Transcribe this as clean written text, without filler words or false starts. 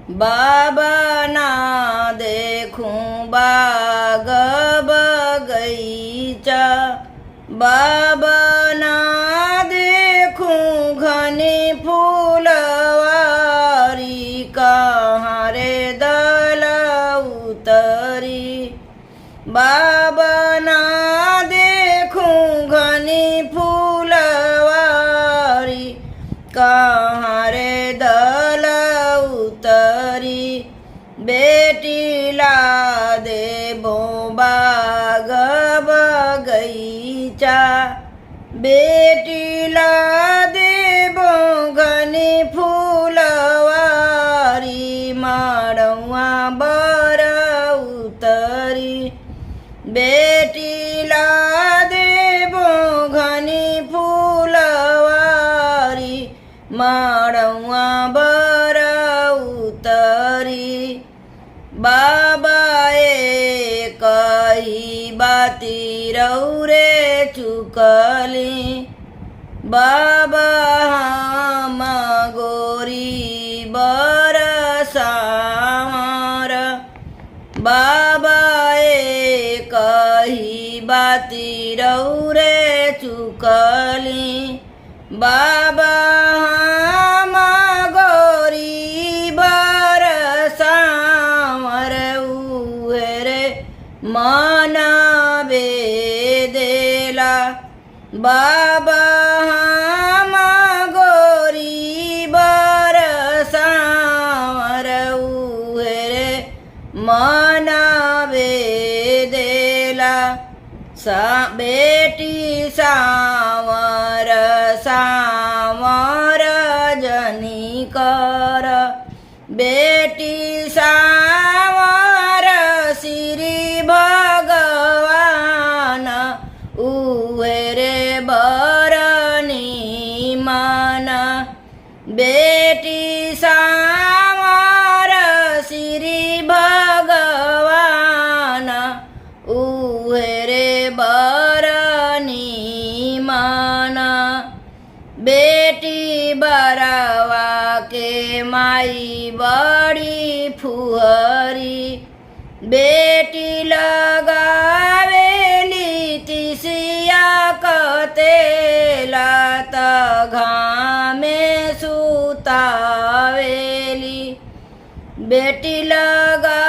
बाबा ना देखूं बाग बगीचा, बाबा ना देखूं घनी फूलवारी, कहाँ रे दल उतरी। बाबा ना देखूं घनी फूलवारी, कहाँ रे दल उतरी। बेटी ला देबो बाग बगीचा, बेटी ला देबो घनी फूलवारी, माड़वा बर उतरी। बेटी ला देबो घनी फूलवारी, माड़वा बर उतरी। बाबाए कही बाती रौरे चुकली, बाबा हम गोरी बरसावर। बाबाए कही बाती रौरे चुकली, बाबा हम गोरी बरसावर। उहे रे मन बेदेला, बाबा हम गोरी बरसावर। उहे रे मन बेदेला, बेटी सावर सावर जनी कर। बेटी सावर श्री भगवान, उहे रे बरनी मन। बेटी सावर श्री भगवान, उहे रे बरनी मन। बेटी बरवा के माई बड़ी फुहरी, बेटी लगावेली तिसिया कतेला, त घामे सुतावेली। बेटी लगा